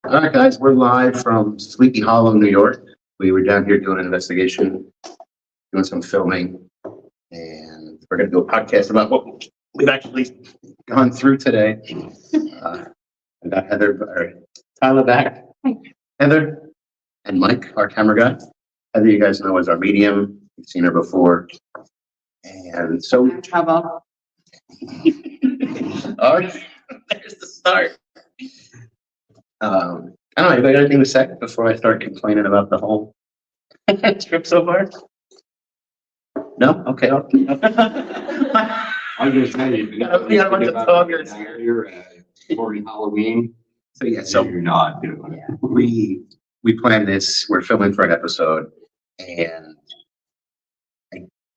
All right, guys, we're live from Sleepy Hollow, New York. We were down here doing an investigation, doing some filming, and we're going to do a podcast about what we've actually gone through today. I got Tyler back, Heather, and Mike, our camera guy. Heather, you guys know, is our medium. You've seen her before. And so, Trouble. all right, there's the start. I don't know, anybody got anything to say before I start complaining about the whole trip so far? No? Okay. I was gonna say, We got a bunch of talkers here. You're for Halloween, So yeah, so so you're not doing it. we planned this, we're filming for an episode, and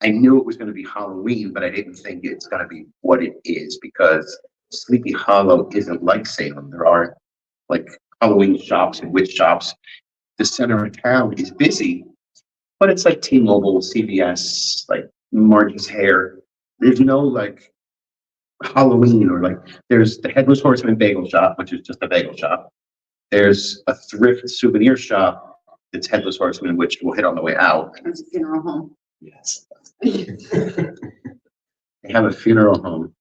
I knew it was gonna be Halloween, but I didn't think it's gonna be what it is, because Sleepy Hollow isn't like Salem. There aren't like Halloween shops and witch shops. The center of town is busy, but it's like T-Mobile, CVS, like Margie's Hair. There's no like Halloween, or like there's the Headless Horseman bagel shop, which is just a bagel shop. There's a thrift souvenir shop that's Headless Horseman, which we'll hit on the way out. It's a funeral home. Yes. They have a funeral home,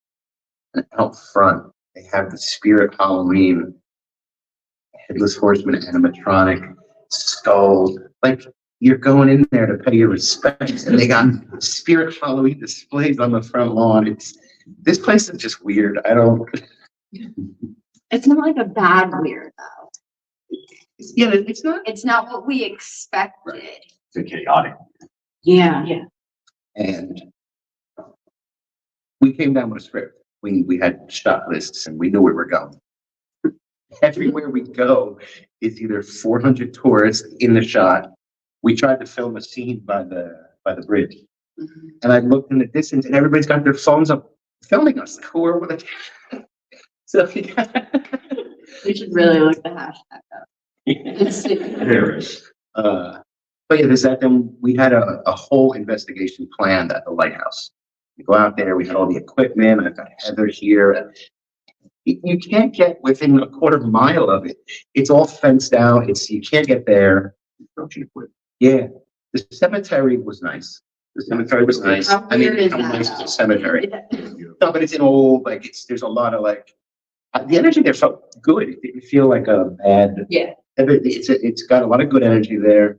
and out front they have the Spirit Halloween Headless Horseman animatronic skull. Like, you're going in there to pay your respects, and they got Spirit Halloween displays on the front lawn. This place is just weird. I don't. It's not like a bad weird though. Yeah, it's not. It's not what we expected. Right. It's chaotic. Yeah. Yeah. And we came down with a script. We had shot lists, and we knew where we were going. Everywhere we go is either 400 tourists in the shot. We tried to film a scene by the bridge, and I looked in the distance, and everybody's got their phones up filming us. Who are we? So We should really look the hashtag up. There is. But yeah, there's that. Then we had a whole investigation planned at the lighthouse. We go out there. We had all the equipment. I've got Heather here. You can't get within a quarter mile of it. It's all fenced out. You can't get there. Yeah, the cemetery was nice. The cemetery was nice. How I mean, weird is how that, nice is though? a cemetery? No, but it's an old, like, there's a lot of like, the energy there felt good. It didn't feel like a bad. Yeah. It's got a lot of good energy there.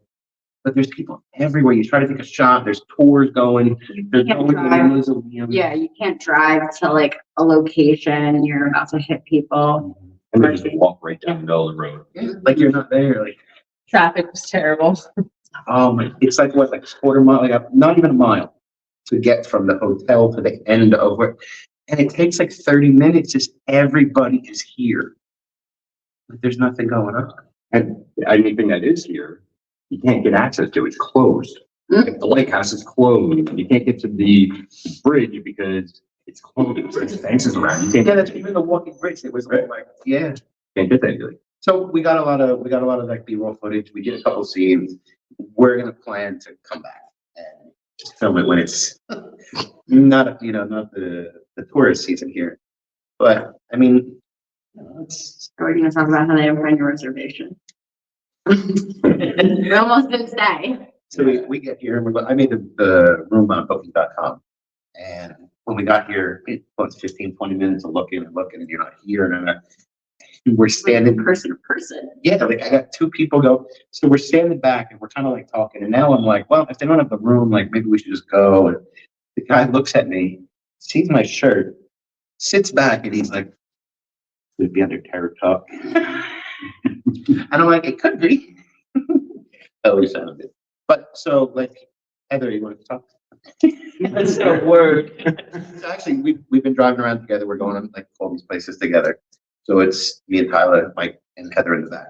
But there's people everywhere. You try to take a shot. There's tours going. There's can't going to the drive. museum. Yeah, you can't drive to like a location and you're about to hit people. And they just walk right down the middle of the road. Yeah, like you're not there. Like, Traffic was terrible. oh my, it's like what, like a quarter mile, like not even a mile to get from the hotel to the end of where, and it takes like 30 minutes. Just everybody is here. But there's nothing going on. And anything that is here, you can't get access to. It's closed. Mm. The lighthouse is closed. You can't get to the bridge because it's closed. There's fences around. You can't Yeah, get that's even the walking bridge. It was all like, yeah. can't get that. Really. So we got a lot of like B-roll footage. We did a couple scenes. We're gonna plan to come back and just film it when it's not the tourist season here. But I mean, it's Are we gonna talk about how they didn't find your reservation? We almost didn't stay. so we get here and I made the room on booking.com, and when we got here, it was 15, 20 minutes of looking and you're not here, and we're standing. Person to person. Yeah, like I got two people go. So we're standing back and we're kind of like talking. And now I'm like, well, if they don't have the room, like maybe we should just go. And the guy looks at me, sees my shirt, sits back, and he's like, "Could be under terror talk." And I'm like, it could be. At least I don't. But so, like, Heather, you want to talk? That's a word. So actually, we've been driving around together. We're going to like all these places together. So it's me and Tyler, Mike, and Heather in the back.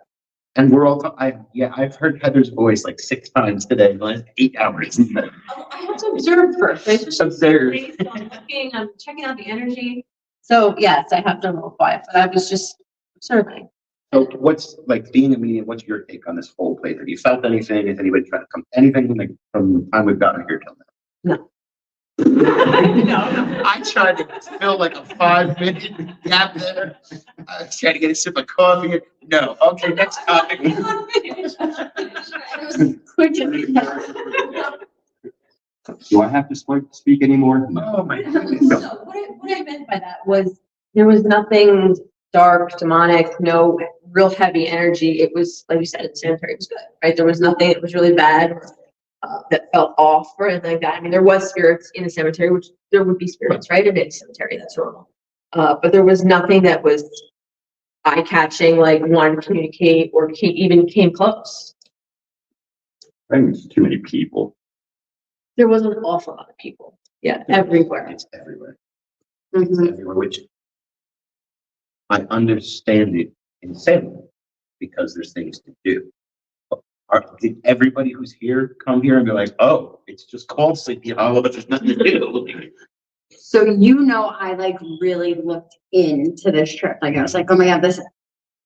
And we're all, I've heard Heather's voice like 6 times today in the last 8 hours. I have to observe first. I just Observe. based on looking, I'm checking out the energy. So yes, I have done a little quiet, but I was just observing. So what's like being a medium, what's your take on this whole place? Have you felt anything? Has anybody tried to come, anything like from the time we've gotten here till now? I tried to fill like a 5-minute gap there. I was trying to get a sip of coffee. No, okay, next topic. Do I have to speak anymore? Oh, my No, goodness. what I meant by that was, there was nothing dark, demonic, no real heavy energy. It was, like you said, the cemetery was good, right? There was nothing that was really bad or that felt off or anything like that. I mean, there was spirits in the cemetery, which there would be spirits, right? In any cemetery, that's normal. But there was nothing that was eye-catching, like wanted to communicate or even came close. I think it's too many people. There was an awful lot of people. Yeah, everywhere. It's everywhere. Mhm. It's everywhere, which I understand it in Salem because there's things to do. Did everybody who's here come here and be like, oh, it's just called Sleepy Hollow, but there's nothing to do? So I like really looked into this trip. Like I was like, oh my God,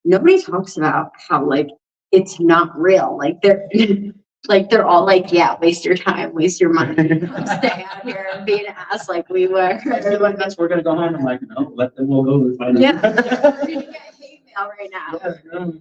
nobody talks about how like it's not real. Like they're all like, yeah, waste your time, waste your money, stay out here and be an ass like we were. Everyone, that's we're gonna go home. I'm like, no, let them all go. We'll find out. Yeah, we're gonna get hate mail right now. Yeah, no.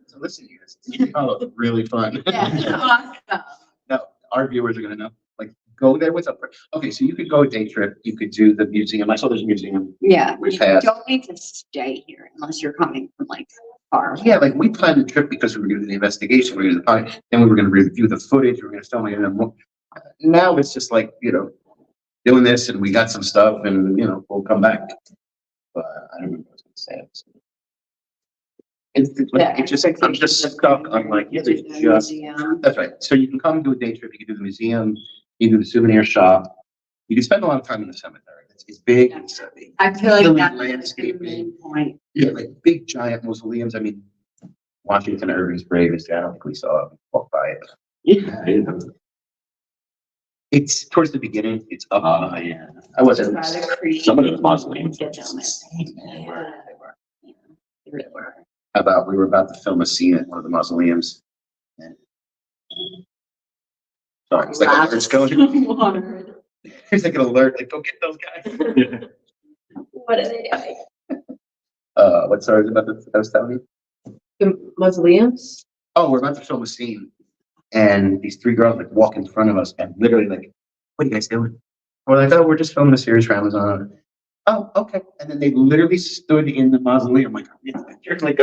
So listen, you guys, Sleepy Hollow is really fun. Yeah, awesome. No, our viewers are gonna know. Like, go there. What's up? Okay, so you could go a day trip. You could do the museum. I saw there's a museum. Yeah, We you passed. don't need to stay here unless you're coming from like far. Yeah, like we planned the trip because we were gonna do the investigation. We were gonna do the then we were gonna review the footage. We were gonna film it. And now it's just like, doing this and we got some stuff and, we'll come back. But I don't remember what I was gonna say. I'm just stuck on like, yeah, there's just, that's right. So you can come do a day trip. You can do the museum, you can do the souvenir shop. You can spend a lot of time in the cemetery. It's big. It's, I feel like hilly that's the landscaping. main point. Yeah, like big giant mausoleums. I mean, Washington Irving's grave is, I don't think we saw it, walk by it. Yeah. It's towards the beginning. It's up. Yeah. I wasn't. Some of those mausoleums. They really were. We were about to film a scene at one of the mausoleums. And sorry, it's like alerts going. There's like an alert, like, go get those guys. What are they doing? What story about that I was telling you? The mausoleums? Oh, we're about to film a scene. And these 3 girls like walk in front of us and literally like, what are you guys doing? We're like, oh, we're just filming a series for Amazon. Oh, okay. And then they literally stood in the mausoleum. I'm like, you're like,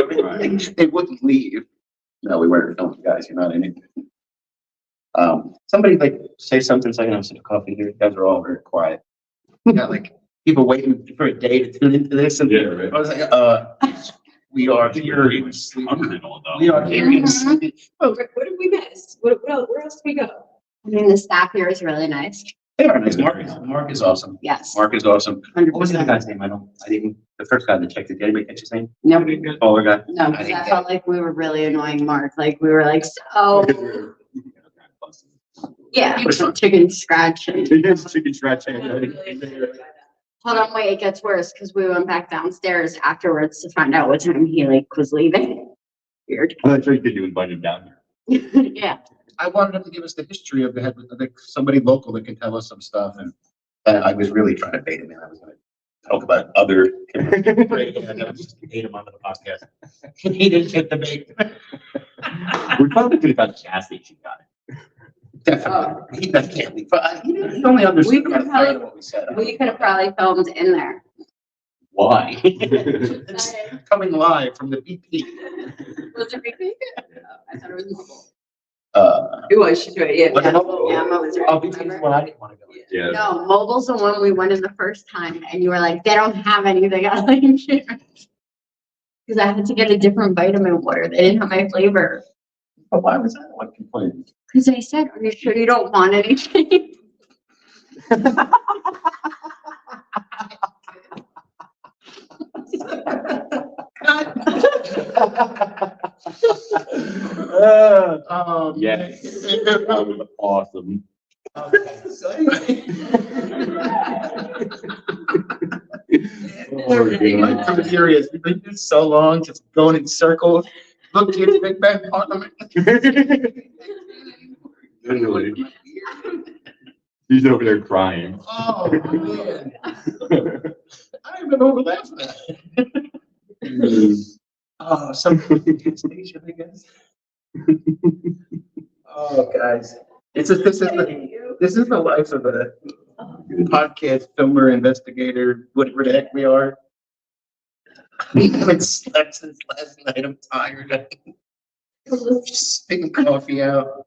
they wouldn't leave. No, we weren't filming, guys. You're not in it. Somebody like say something, so I can have some coffee here. You guys are all very quiet. You got like people waiting for a day to tune into this. And Yeah, right. I was like, we are here in sleep. We are here in sleep. Oh, what did we miss? Where else did we go? I mean, the staff here is really nice. They are nice. Mark is awesome. Yes. Mark is awesome. 100%. What was the other guy's name? I didn't, the first guy that checked it. Did anybody catch his name? Nope. Taller guy. No, I because didn't I get felt like we were really annoying Mark. Like we were like, so yeah, chicken scratching. Chicken scratching. Hold on, wait, it gets worse because we went back downstairs afterwards to find out what time he like was leaving. Weird. That's what you could do, invite him down here. Yeah. I wanted him to give us the history of like somebody local that can tell us some stuff, and I was really trying to bait him in. I was going to talk about other. And I was just bait him onto the podcast. He didn't get the bait. We probably could have got the gas station guy. Definitely, he can't be. But he only understood We could about a third probably- of what we said. We could have probably filmed in there. Why? It's coming live from the BP. Was it BP? I thought it was mobile. Was It was, she's right, yeah. it mobile? Yeah, Mo was right. Oh, BP is what I didn't want to go. Yeah. No, mobile's the one we went in the first time, and you were like, they don't have anything I like here. Because I had to get a different vitamin water. They didn't have my flavor. But why was that one complaint? Because I said, are you sure you don't want anything? Yeah. That was awesome. So anyway. Like, I'm curious. We've been doing so long, just going in circles. Look, kids, Big Bang Parliament. He's over there crying. Oh, man. I don't know what laughing at. Oh, some station, I guess. Oh, guys, this is the life of a podcast filmer, investigator, whatever the heck we are. I haven't slept since last night. I'm tired. Just spitting coffee out.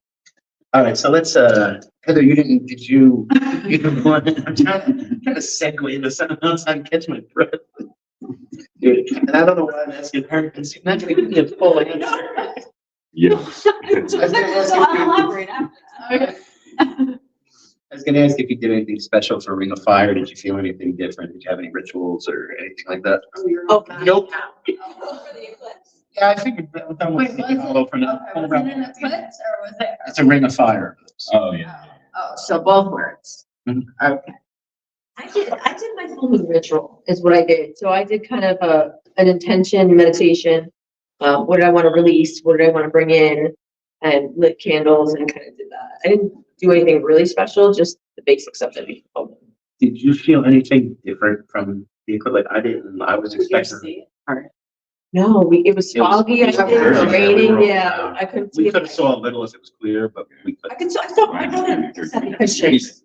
All right, so let's, Heather, did you want, I'm trying to segue into something else. I'm catching my breath. Dude, and I don't know why I'm asking her, because you're not going to give me a full answer. Yeah. I was gonna ask if you did anything special for Ring of Fire. Did you feel anything different? Did you have any rituals or anything like that? Oh, Nope. For the eclipse. Yeah, I figured that was done with Wait, Sleepy Hollow for now. was it an eclipse or was it? It's a Ring of Fire. Oh, yeah. Oh, so both words. Mhm. Okay. I did my full moon ritual is what I did. So I did kind of an intention meditation. What did I want to release? What did I want to bring in? And lit candles and kind of did that. I didn't do anything really special, just the basic stuff that we told. Did you feel anything different from the eclipse? Like I didn't. I was expecting. No, it was It was- foggy, I it was think, clear, or yeah, raining, we were- yeah, I couldn't see We it. could have saw a little as it was clear, but we could. I saw, I know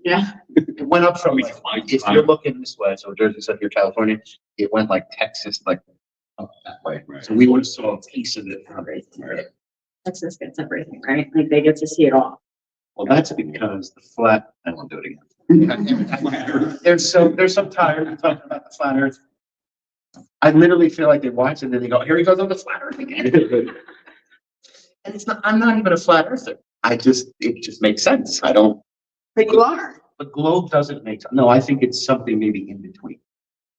Yeah. It went up from, if you're looking this way, so Jersey's up here, California, it went like Texas, like up that way. Right. So we would have saw a piece of it. Texas gets everything, right? Like they get to see it all. Well, that's because the flat, I won't do it again. They're so tired of talking about the flat earth. I literally feel like they watch and then they go, here he goes on the flat earth again. And it's not, I'm not even a flat earther. It just makes sense. I don't, But you are. the globe doesn't make, no, I think it's something maybe in between.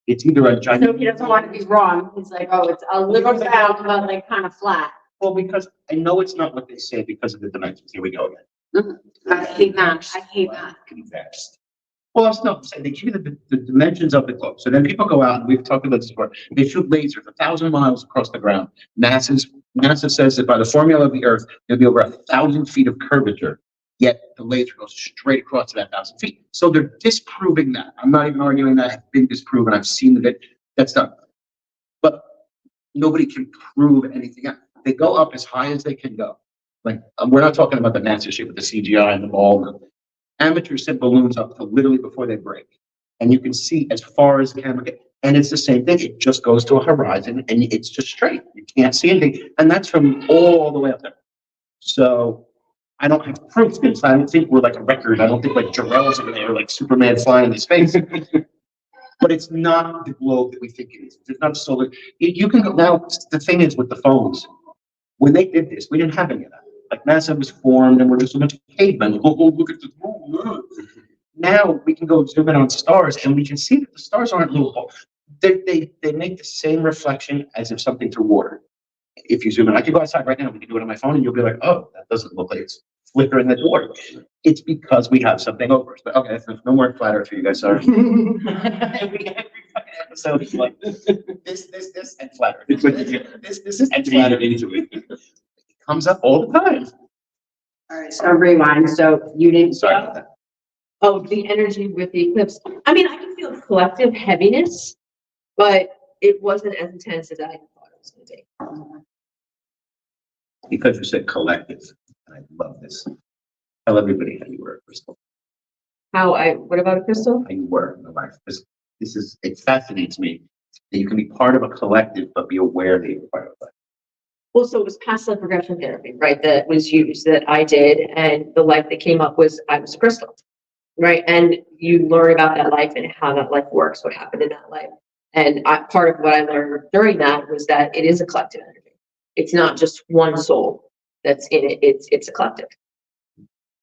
It's either a giant. So he doesn't want to be wrong. He's like, oh, it's a little round, but like kind of flat. Well, because I know it's not what they say because of the dimensions. Here we go again. I hate that. I hate that. Invest. Well, it's not saying they give you the dimensions of the globe. So then people go out, and we've talked about this before. They shoot lasers 1,000 miles across the ground. NASA says that by the formula of the Earth, there'll be over 1,000 feet of curvature. Yet the laser goes straight across to that 1,000 feet. So they're disproving that. I'm not even arguing that. It's been disproven. I've seen the bit. That's done. But nobody can prove anything else. They go up as high as they can go. Like, we're not talking about the NASA shit with the CGI and the ball. Amateurs send balloons up to literally before they break. And you can see as far as the camera gets. And it's the same thing. It just goes to a horizon and it's just straight. You can't see anything. And that's from all the way up there. So I don't have proof because I don't think we're like a record. I don't think like Jarrell's in there, like Superman flying into space. But it's not the globe that we think it is. There's not a solar. You can go now. The thing is with the phones, when they did this, we didn't have any of that. Like NASA was formed, and we're just a bunch of cavemen. Oh, look at the moon. Now we can go zoom in on stars, and we can see that the stars aren't little. They make the same reflection as if something through water. If you zoom in, I can go outside right now. We can do it on my phone, and you'll be like, "Oh, that doesn't look like it's flickering the water." It's because we have something over us. But okay, there's no more flat earth for you guys. Sorry. Every fucking episode is like this, and flat earth. It's like This and flat earth. into it. Comes up all the time. All right, so rewind. So you didn't. Sorry about that. Oh, the energy with the eclipse. I mean, I can feel a collective heaviness, but it wasn't as intense as I thought it was going to be. Because you said collective, and I love this. Tell everybody how you were, Crystal. What about a crystal? How you were in life. It fascinates me that you can be part of a collective, but be aware that you're part of it. Well, so it was past life regression therapy, right? That was used that I did, and the life that came up was I was a crystal, right? And you learn about that life and how that life works, what happened in that life. And part of what I learned during that was that it is a collective energy. It's not just one soul that's in it. It's a collective.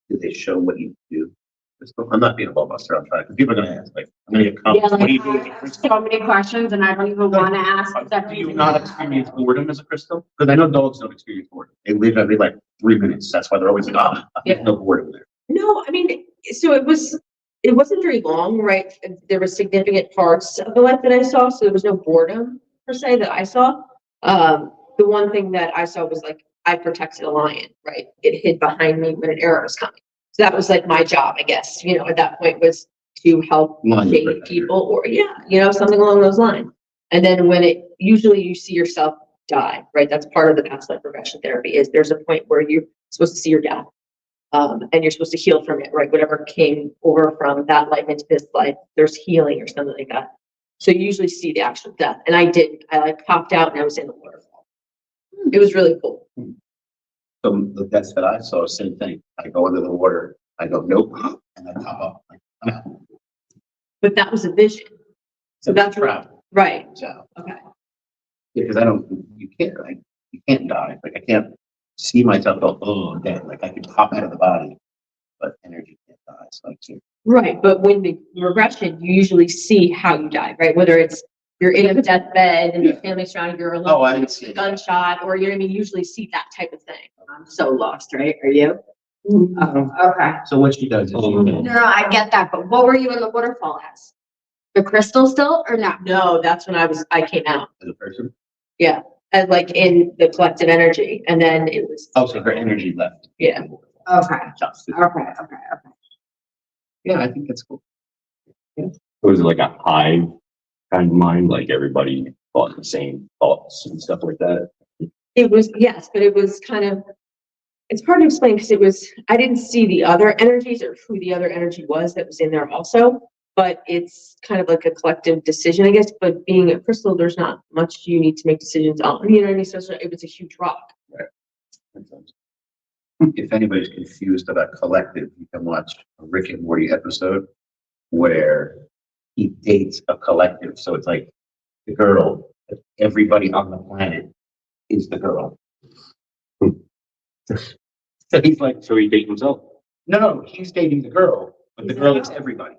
Did they show what you do? Crystal? I'm not being a ballbuster. I'm trying, because people are going to ask, like, I'm going to get comments. Yeah, What do you like, do I with a have crystal? so many questions and I don't even want to ask. Do you not experience boredom as a crystal? Because I know dogs don't experience boredom. They live every like 3 minutes. That's why they're always like, there's no boredom there. No, I mean, so it wasn't very long, right? There were significant parts of the life that I saw, so there was no boredom per se that I saw. The one thing that I saw was like I protected a lion, right? It hid behind me when an arrow was coming. So that was like my job, I guess, you know, at that point was to help shape people or, yeah, you know, something along those lines. And then when usually you see yourself die, right? That's part of the past life regression therapy is there's a point where you're supposed to see your death. And you're supposed to heal from it, right? Whatever came over from that life into this life, there's healing or something like that. So you usually see the actual death. And I didn't. I like popped out and I was in the waterfall. It was really cool. So the deaths that I saw, same thing. I go into the water, I go, nope, and I pop up. Like, I'm out. But that was a vision. So that's travel. right. So, Okay. because you can't die. Like I can't see myself go, oh, I'm dead. Like I can pop out of the body, but energy can't die. So I can't. Right. But when the regression, you usually see how you die, right? Whether it's you're in a deathbed and your family's surrounding you, or Oh, I didn't see a it. gunshot, or you know what I mean? You usually see that type of thing. I'm so lost, right? Are you? Oh, okay. So what she does is No, I get that, but what were you in the waterfall as? The crystal still or no? No, that's when I came out. As a person. Yeah. And like in the collective energy. And then it was, Oh, so her energy left. yeah. Okay, Just- okay. Yeah, I think that's cool. was it like a hive kind of mind, like everybody thought the same thoughts and stuff like that? It was, yes, but it was kind of, it's hard to explain because I didn't see the other energies or who the other energy was that was in there also, but it's kind of like a collective decision, I guess, but being a crystal, there's not much you need to make decisions on, you know what I mean? So it was a huge rock. If anybody's confused about collective, you can watch a Rick and Morty episode where he dates a collective. So it's like the girl, everybody on the planet is the girl. So he's like, So he dated himself. no, he's dating the girl, but the girl is everybody.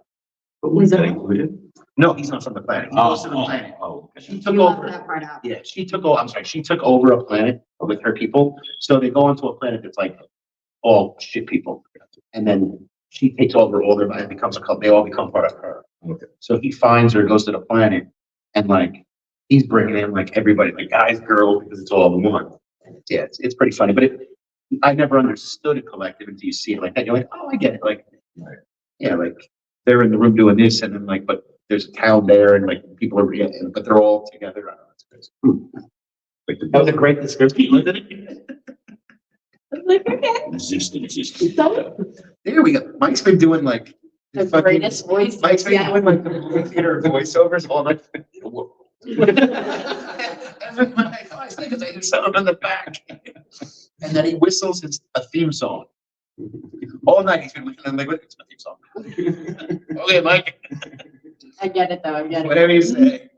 But was that included? No, he's not from the planet. He goes to the planet. Oh, She took You left over. that part out. Yeah, she took over. I'm sorry. She took over a planet with her people. So they go onto a planet that's like all shit people, and then she takes over all their and becomes a couple. They all become part of her. Okay. So he finds her, goes to the planet, and like he's bringing in like everybody, like guys, girls, because it's all in one. Yeah, it's pretty funny. But I never understood a collective until you see it like that. You're like, oh, I get it. Like, yeah, like they're in the room doing this, and then like, but there's a town there, and like people are, yeah, but they're all together. I don't know, it's crazy. Like the That was a great description, wasn't it? I'm like, okay. resistance. There we go. Mike's been doing like The fucking- greatest voice. Mike's been Yeah. doing like the movie theater voiceovers all night. Everybody, I think I hear someone in the back, and then he whistles a theme song. All night he's been listening. I'm like, what? It's my theme song. Okay, Mike. I get it though, I get it. Whatever you say.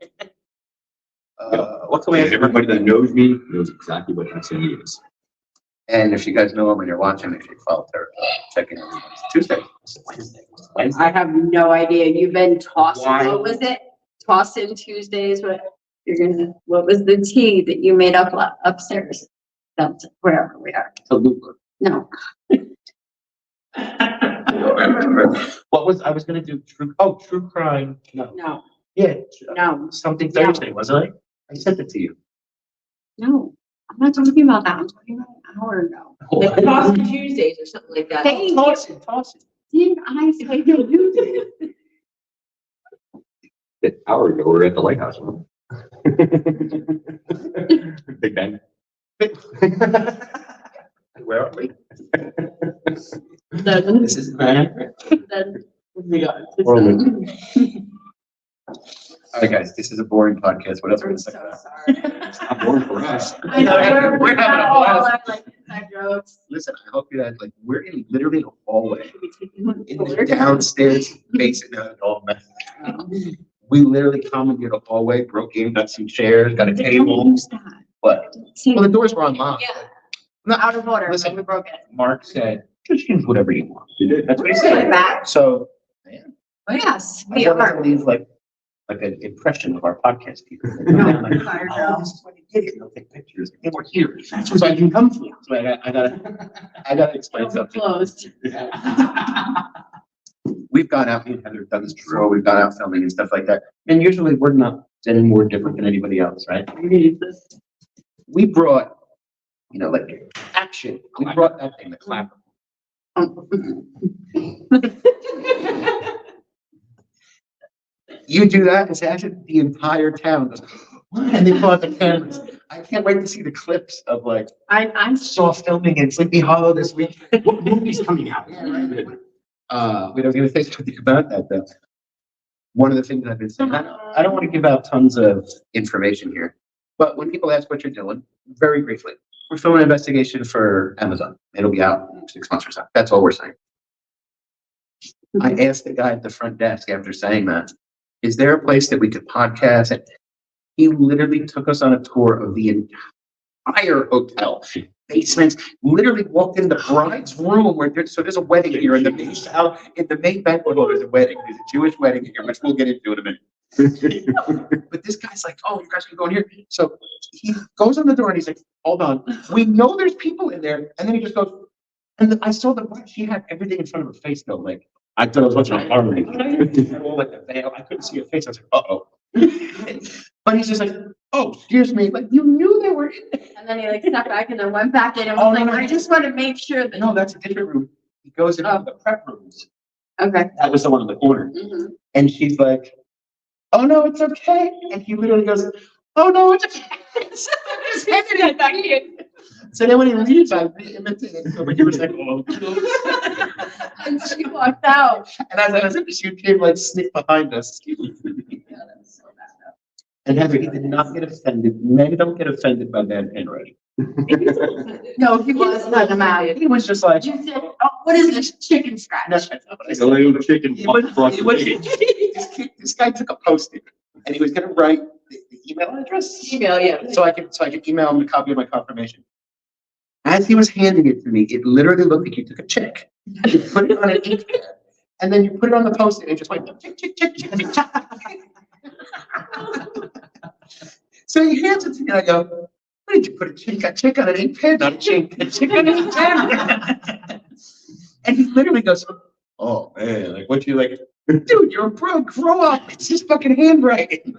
What can we ask Everybody that knows me knows exactly what that saying is. And if you guys know him and you're watching, make sure you follow her. Check in on Tuesday. Wednesday. I have no idea. You've been tossing, Why? what was it? Tossing Tuesdays, what was the tea that you made up upstairs? That's wherever we are. Tallulah. No, I don't remember. What was, I was gonna do true crime. No. no, Yeah. no, Something Thursday, wasn't I? I sent it to you. no. I'm not talking about that. I'm talking about an hour ago. Like Toss Tuesdays or something like that. Thank you. Toss it. Didn't I say you did? An hour ago, we were at the lighthouse. Big Ben. Where are we? Then, This is man. then, oh my God. Orland. All right, guys, this is a boring podcast. What else are we I'm gonna say so about? sorry. It's not boring for us. I know, We're having a all blast. our, like, inside jokes. Listen, I hope you guys like. We're in literally a hallway in the We're downstairs basement. Oh man, we literally commandeered a hallway, broke in, got some chairs, got a table. Use that. But See, well, the doors were unlocked. Yeah. No, out of order, Listen. so we broke it. Mark said, "Just use whatever you want." You did. That's what he Put said. it back. So, Yes, I we want are. to leave like an impression of our podcast people. No, Like, fire oh, girl. this is what he did it. They'll take pictures. They were here. That's what I can come for. So I gotta explain something. Closed. We've gone out, me and Heather have done this before. We've gone out filming and stuff like that. And usually we're not any more different than anybody else, right? We brought, like action. We brought that thing, the clapper. You do that, and actually the entire town goes, and they pull out the cameras. I can't wait to see the clips of like, I saw filming in Sleepy Hollow this week. What movie's coming out? Yeah, right. We don't give a say something about that though. One of the things I've been saying, I don't want to give out tons of information here, but when people ask what you're doing, very briefly, we're filming an investigation for Amazon. It'll be out in 6 months or so. That's all we're saying. I asked the guy at the front desk after saying that, is there a place that we could podcast? And he literally took us on a tour of the entire hotel. Basements, literally walked in the bride's room where there's a wedding here in the main banquet hall. There's a wedding. There's a Jewish wedding here, which we'll get into in a minute. But this guy's like, oh, you guys can go in here. So he goes on the door and he's like, hold on. We know there's people in there. And then he just goes, and I saw the bride. She had everything in front of her face though. Like, I thought I was watching a horror movie. like the veil. I couldn't see her face. I was like, uh-oh. But he's just like, oh, excuse me. Like, you knew they were in there. And then he like stepped back and then went back in and was Oh, like, no, no. I just want to make sure that. No, that's a different room. He goes into the prep rooms. Okay. That was the one in the corner. Mhm. And she's like, oh, no, it's okay. And he literally goes, oh, no, it's okay. So then when he leaves, I re-imitated him. But he was like, oh, And she walked out. and as if she came like sneak behind us. And Heather, he did not get offended. Men don't get offended by bad handwriting. No, he was not mad. He was just like, You said, oh, what is this chicken scratch? that's not what I Like a said. little chicken. He was- across he the was- page. this guy took a Post-it and he was gonna write the email address. Email, yeah. So I could email him a copy of my confirmation. As he was handing it to me, it literally looked like you took a check. You put it on an ink pad, and then you put it on the Post-it and it just went tick, tick, tick, tick, tick, tick. So he hands it to me and I go, what did you put a check on an ink pad? Not a check on an ink pad. And he literally goes, oh man, like what you like, dude, you're a pro, grow up. It's just fucking handwriting.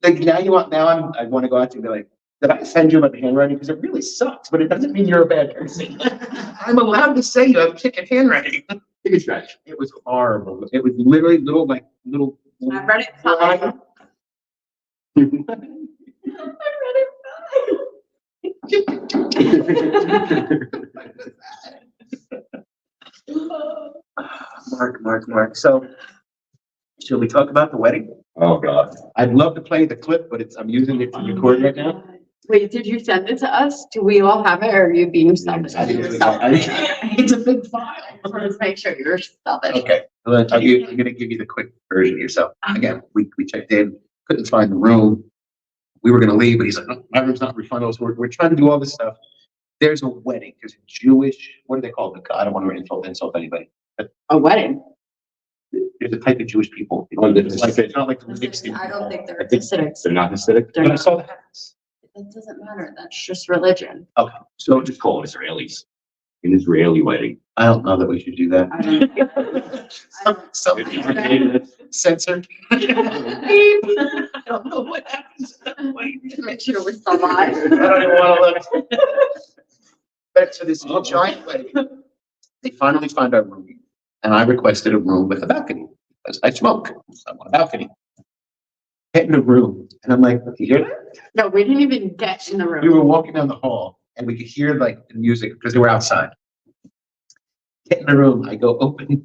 Like now I want to go out to be like, did I offend you about the handwriting? Because it really sucks, but it doesn't mean you're a bad person. I'm allowed to say you have chicken handwriting. Chicken scratch. It was horrible. It was literally little. I read it fine. Mark. So, shall we talk about the wedding? Oh, God. I'd love to play the clip, but I'm using it to record right now. Wait, did you send it to us? Do we all have it or are you being selfish? It's a big file. Let's make sure you're selfish. Okay, I'm gonna give you the quick version here. So again, we checked in, couldn't find the room. We were gonna leave, but he's like, no, my room's not refundable. So we're trying to do all this stuff. There's a wedding. There's a Jewish, what do they call it? I don't want to insult anybody. A wedding? There's a type of Jewish people. It's not like the mixed in. I don't think they're I think Hasidics. They're not Hasidic? They're But I not. saw the hats. It doesn't matter. That's just religion. Okay, So so just call them Israelis. An Israeli wedding. I don't know that we should do that. I don't. Some censored. I don't know what happens at that point. Make sure we're still alive. I don't even want to look. But so this giant wedding, they finally found our room, and I requested a room with a balcony because I smoke. So I want a balcony. Get in the room, and I'm like, you hear that? No, we didn't even get in the We room. were walking down the hall, and we could hear like the music because they were outside. Get in the room. I go open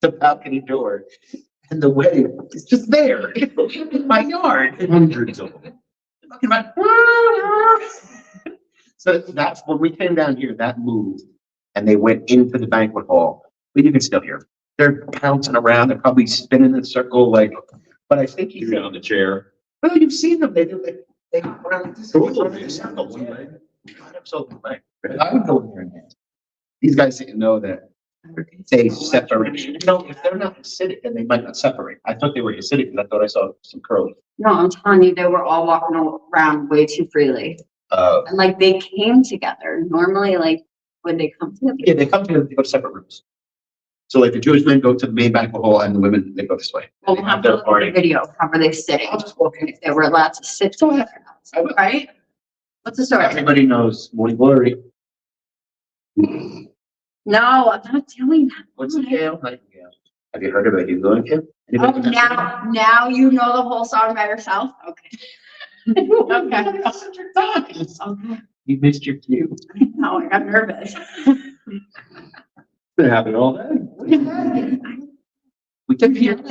the balcony door, and the wedding is just there in my yard. Hundreds of them. Talking about. So that's when we came down here, that moved and they went into the banquet hall. But you can still hear them. They're pouncing around. They're probably spinning in a circle. Like, but I think You get on the chair. well, you've seen them. They do. They go around this. Circles. Absolutely right. I would go in there and dance. These guys didn't know that they separate. You know, if they're not Hasidic, then they might not separate. I thought they were Hasidic because I thought I saw some curly. No, I'm telling you, they were all walking around way too freely. And like they came together. Normally, like when they come together. Yeah, they come together, they go to separate rooms. So like the Jewish men go to the main banquet hall and the women, they go this way. We'll They have have to their look at the party. video. How were they sitting? I'll just walk in. If they were allowed to sit together. I will. Right? What's the story? Everybody knows Morning Glory. No, I'm not doing that. What's a jail? Nightingale. Have you heard of it? You going to? Oh, now you know the whole song by yourself? Okay. Okay. Okay. You missed your cue. No, I got nervous. Been happening all day. We kept hearing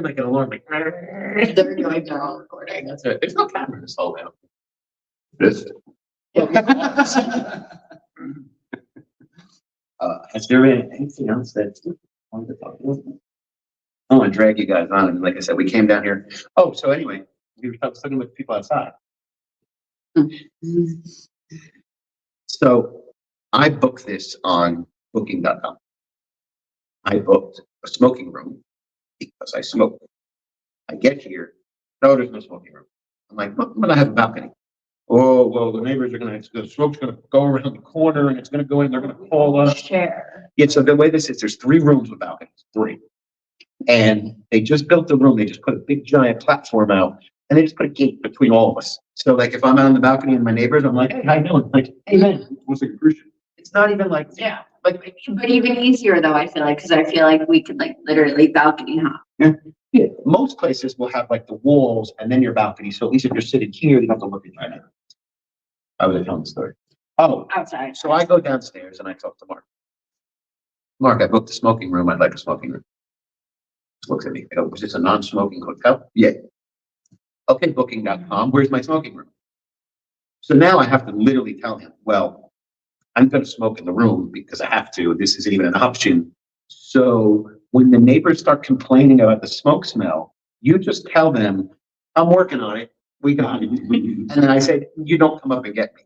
like an alarm, like. They're doing their own recording. That's it. There's no camera in this whole house. This, Has there been anything else that you wanted to talk about? I want to drag you guys on, and like I said, we came down here. Oh, so anyway, I was talking with people outside. So I booked this on booking.com. I booked a smoking room because I smoke. I get here, no, there's no smoking room. I'm like, but I have a balcony. Oh, well, the neighbors are the smoke's gonna go around the corner and it's gonna go in, they're gonna call us. Share. Yeah, so the way this is, there's 3 rooms with balconies, 3. And they just built the room, they just put a big giant platform out, and they just put a gate between all of us. So like, if I'm out on the balcony and my neighbors, I'm like, hey, how you doing? Like, hey, man, what's like a cruise ship? it's not even like, yeah, like, But even easier though, I feel like, because I feel like we could like literally balcony hop. yeah, most places will have like the walls and then your balcony, so at least if you're sitting here, you don't have to look at your neighbor. I was telling the story. Oh, Outside. so I go downstairs and I talk to Mark. Mark, I booked a smoking room. I'd like a smoking room. He looks at me. I go, was this a non-smoking hotel? Yeah. Okay, booking.com. Where's my smoking room? So now I have to literally tell him, well, I'm going to smoke in the room because I have to. This isn't even an option. So when the neighbors start complaining about the smoke smell, you just tell them, I'm working on it. We got it. And then I say, you don't come up and get me.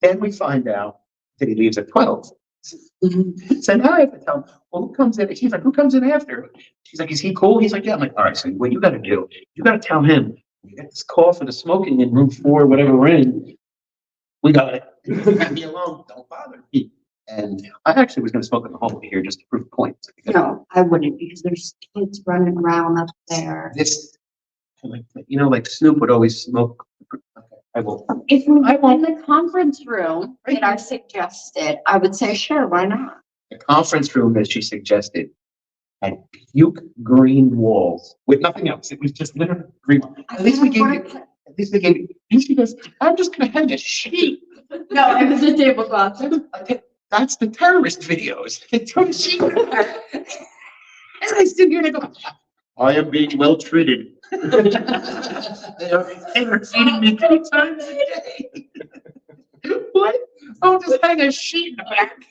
Then we find out that he leaves at 12. So now I have to tell him, well, who comes in? She's like, who comes in after? She's like, is he cool? He's like, yeah. I'm like, all right, so what you got to do, you got to tell him, you get this call for the smoking in room 4, whatever we're in. We got it. Leave me alone. Don't bother me. And I actually was going to smoke in the hallway here just to prove points. No, I wouldn't because there's kids running around up there. This, like, like Snoop would always smoke. Okay, I will. If we were in the conference room that I suggested, I would say, sure, why not? The conference room that she suggested had puke green walls with nothing else. It was just literally green. At least we gave you. At least they gave you. And she goes, I'm just going to hang a sheet. No, it was a tablecloth. That's the terrorist videos. They throw a sheet. And I sit here and I go, I am being well treated. They are feeding me 3 times a day. What? Oh, just hang a sheet in the back.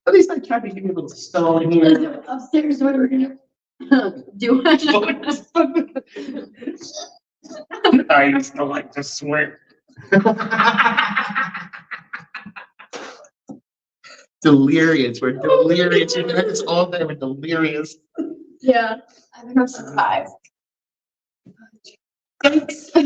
At least I tried to give you a little stone here. Upstairs, what are we gonna do? I used to like to swear. Delirious. We're delirious. You had this all day. We're delirious. Yeah, I think I'm surprised. Thanks. I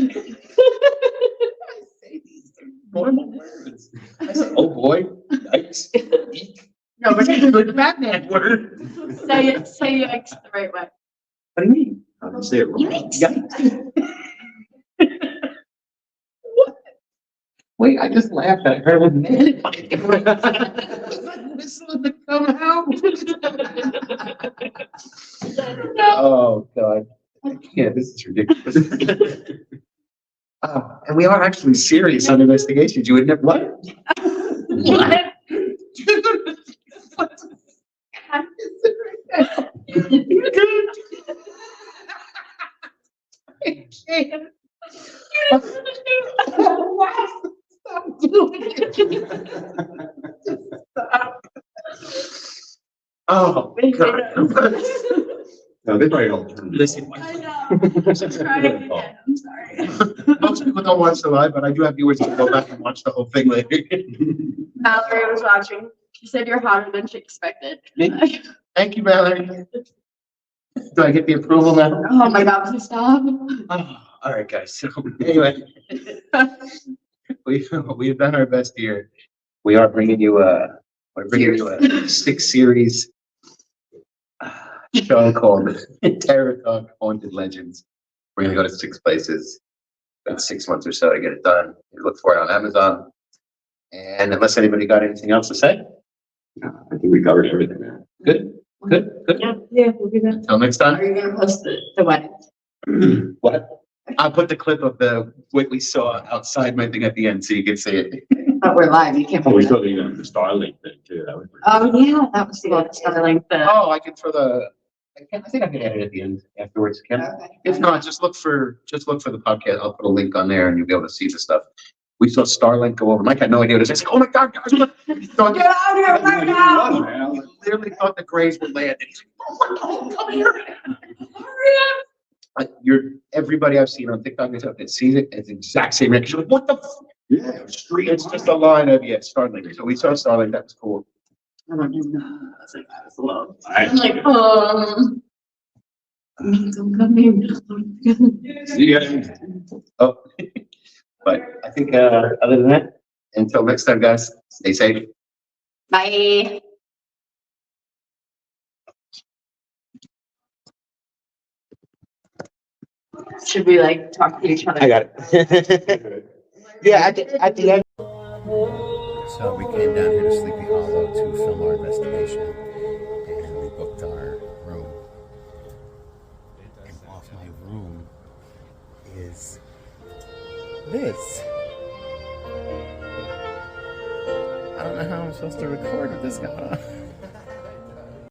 say these normal words. I say, oh boy, yikes. Eek. No, but It's a good Batman word. say yikes the right way. What do you mean? I don't say it wrong. Yikes. Yikes. What? Wait, I just laughed at her with me. Whistling to come out. Oh, God. Yeah, this is ridiculous. And we are actually serious on investigations. You would never, what? What? What the heck is it right now? I can't. Stop doing it. Stop. Oh, God. No, they probably don't. Listen. I know. Try it again. I'm sorry. Most people don't watch the live, but I do have viewers who go back and watch the whole thing later. Mallory was watching. She said you're hotter than she expected. Thank you, Mallory. Do I get the approval now? Oh my God, please stop. Oh, all right, guys. So anyway, we've done our best here. We are bringing you a 6-series show called Terror Talk Haunted Legends. We're gonna go to 6 places. About 6 months or so to get it done. You look for it on Amazon. And unless anybody got anything else to say, I think we covered everything there. good. Yeah, we'll do that. Until next Are time. you gonna post the wedding? What? I'll put the clip of what we saw outside my thing at the end so you can see it. But we're live, you can't. Oh, we post it. still need the Starlink thing too. That was pretty Oh, yeah, that was the Starlink, the. Oh, I can throw I think I can edit at the end afterwards, Kim. Okay. If not, just look for the podcast. I'll put a link on there and you'll be able to see the stuff. We saw Starlink go over. Mike had no idea what it is. I said, oh my God, guys, look. Thought- Get out here right now! He literally thought the Grays would land. And he's like, oh, come here. Everybody I've seen on TikTok that sees it, it's the exact same reaction. Like, what the? Yeah, street. It's just a line of, Starlink. So we saw Starlink. That was cool. I don't even know. That's like, that's love. I'm like, don't come here. See you guys. Oh, but I think, other than that, until next time, guys, stay safe. Bye. Should we like talk to each other? I got it. Yeah, at the end. So we came down here to Sleepy Hollow to film our investigation, and we booked our room. And off my room is this. I don't know how I'm supposed to record with this going on.